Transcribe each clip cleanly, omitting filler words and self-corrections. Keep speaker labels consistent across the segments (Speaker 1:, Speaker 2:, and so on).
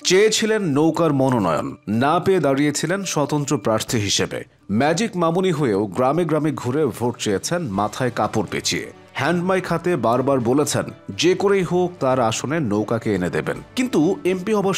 Speaker 1: চেয়েছিলেন নৌকার মনোনয়ন, না পেয়ে দাঁড়িয়েছিলেন স্বতন্ত্র প্রার্থী হিসেবে। ম্যাজিক মামুনি হয়েও গ্রামে গ্রামে ঘুরে ভোট চেয়েছেন মাথায় কাপড় পেঁচিয়ে। হ্যান্ডমাইক হাতে বারবার বলেছেন যে করেই হোক তার আসনে নৌকাকে এনে দেবেন, কিন্তু এমপি হবার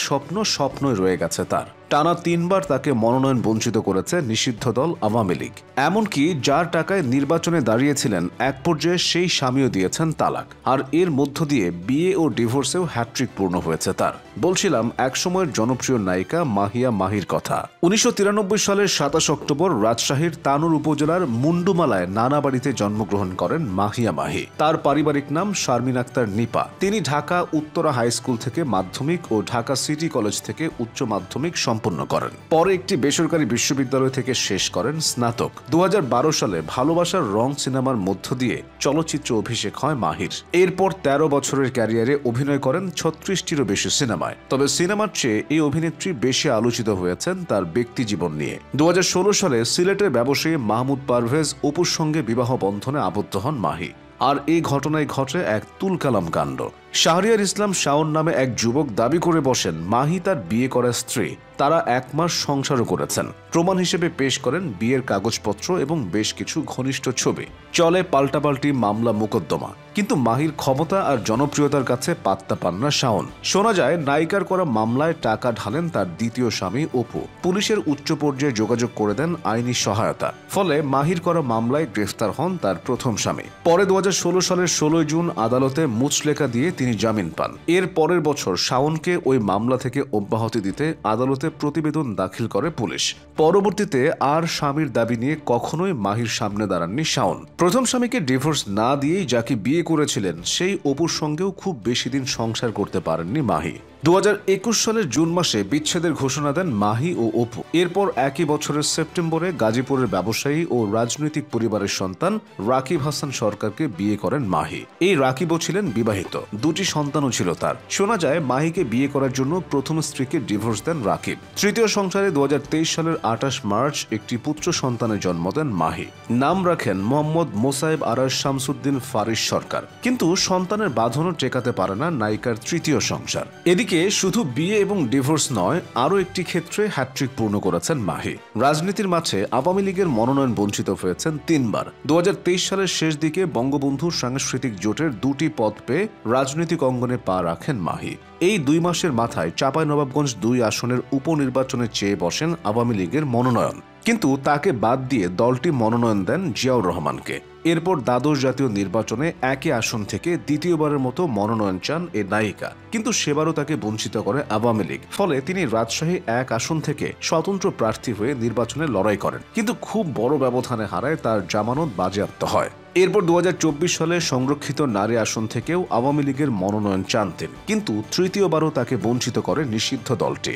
Speaker 1: স্বপ্নই রয়ে গেছে তার। টানা 3বার তাকে মনোনয়ন বঞ্চিত করেছে নিষিদ্ধ দল আওয়ামী লীগ। এমনকি যার টাকায় নির্বাচনে দাঁড়িয়েছিলেন এক পর্যায়ে সেই স্বামীও দিয়েছেন তালাক। আর এর মধ্য দিয়ে বিয়ে ও ডিভোর্সেও হ্যাট্রিক পূর্ণ হয়েছে তার। বলছিলাম একসময়ের জনপ্রিয় নায়িকা মাহিয়া মাহির কথা। 1993 সালের 27 অক্টোবর রাজশাহীর তানোর উপজেলার মুন্ডুমালায় নানা বাড়িতে জন্মগ্রহণ করেন মাহিয়া মাহি। তার পারিবারিক নাম শারমিন আক্তার নিপা। তিনি ঢাকা উত্তরা হাই স্কুল থেকে মাধ্যমিক ও ঢাকা সিটি কলেজ থেকে উচ্চ মাধ্যমিক সম্পন্ন করেন। পরে একটি বেসরকারি বিশ্ববিদ্যালয় থেকে শেষ করেন স্নাতক। 2012 সালে ভালোবাসার রং সিনেমার মধ্য দিয়ে চলচ্চিত্র অভিষেক হয় মাহির। এরপর 13 বছরের ক্যারিয়ারে অভিনয় করেন 36টিরও বেশি সিনেমায়। তবে সিনেমার চেয়ে এই অভিনেত্রী বেশি আলোচিত হয়েছেন তার ব্যক্তি জীবন নিয়ে। 2016 সালে সিলেটের ব্যবসায়ী মাহমুদ পারভেজ অপুর সঙ্গে বিবাহ বন্ধনে আবদ্ধ হন মাহি। আর এই ঘটনায় ঘটে এক তুলকালাম কাণ্ড। শাহরিয়ার ইসলাম শাওন নামে এক যুবক দাবি করে বসেন মাহি তার বিয়ে করা স্ত্রী। তারা 1 মাস সংসারও করেছেন। প্রমাণ হিসেবে পেশ করেন বিয়ের কাগজপত্র এবং বেশ কিছু ঘনিষ্ঠ ছবি। চলে পাল্টাপাল্টি মামলা মোকদ্দমা, কিন্তু মাহির ক্ষমতা আর জনপ্রিয়তার কাছে পাত্তা পান না শাওন। শোনা যায় নায়িকার করা মামলায় টাকা ঢালেন তার দ্বিতীয় স্বামী অপু। পুলিশের উচ্চ পর্যায়ে যোগাযোগ করে দেন আইনি সহায়তা। ফলে মাহির করা মামলায় গ্রেফতার হন তার প্রথম স্বামী। পরে 2016 সালের 16 জুন আদালতে মুচলেখা দিয়ে তিনি জামিন পান। এর পরের বছর শাওনকে ওই মামলা থেকে অব্যাহতি দিতে আদালতে প্রতিবেদন দাখিল করে পুলিশ। পরবর্তীতে আর স্বামীর দাবি নিয়ে কখনোই মাহির সামনে দাঁড়াননি শাওন। প্রথম স্বামীকে ডিভোর্স না দিয়েই যাকে বিয়ে করেছিলেন সেই অপুর সঙ্গেও খুব বেশি দিন সংসার করতে পারেননি মাহি। 2021 সালের জুন মাসে বিচ্ছেদের ঘোষণা দেন মাহি ও অপু। এরপর একই বছরের সেপ্টেম্বরে গাজীপুরের ব্যবসায়ী ও রাজনৈতিক পরিবারের সন্তান রাকিব হাসান সরকারকে বিয়ে করেন মাহি। এই রাকিবও ছিলেন বিবাহিত, 2টি সন্তানও ছিল তার। শোনা যায় মাহিকে বিয়ে করার জন্য প্রথম স্ত্রীকে ডিভোর্স দেন রাকিব। তৃতীয় সংসারে 2023 সালের 28 মার্চ একটি পুত্র সন্তানের জন্ম দেন মাহি। নাম রাখেন মোহাম্মদ মোসাইব আরাস শামসুদ্দিন ফারিস সরকার। কিন্তু সন্তানের বাঁধনও টেকাতে পারে না নায়িকার তৃতীয় সংসার। এদিকে শুধু বিয়ে এবং ডিভোর্স নয়, আরও একটি ক্ষেত্রে হ্যাট্রিক পূর্ণ করেছেন মাহি। রাজনীতির মাঠে আওয়ামী লীগের মনোনয়ন বঞ্চিত হয়েছেন 3বার। 2023 সালের শেষ দিকে বঙ্গবন্ধু সাংস্কৃতিক জোটের 2টি পদ পেয়ে রাজনৈতিক অঙ্গনে পা রাখেন মাহি। এই 2 মাসের মাথায় চাঁপাইনবাবগঞ্জ 2 আসনের উপনির্বাচনে চেয়ে বসেন আওয়ামী লীগের মনোনয়ন, কিন্তু তাকে বাদ দিয়ে দলটি মনোনয়ন দেন জিয়াউর রহমানকে। এরপর দ্বাদশ জাতীয় নির্বাচনে একই আসন থেকে দ্বিতীয়বারের মতো মনোনয়ন চান এ নায়িকা, কিন্তু সেবারও তাকে বঞ্চিত করে আওয়ামী লীগ। ফলে তিনি রাজশাহী 1 আসন থেকে স্বতন্ত্র প্রার্থী হয়ে নির্বাচনে লড়াই করেন, কিন্তু খুব বড় ব্যবধানে হারায় তার জামানত বাজেয়াপ্ত হয়। এরপর 2024 সালে সংরক্ষিত নারী আসন থেকেও আওয়ামী লীগের মনোনয়ন চান তিনি, কিন্তু তৃতীয়বারও তাকে বঞ্চিত করে নিষিদ্ধ দলটি।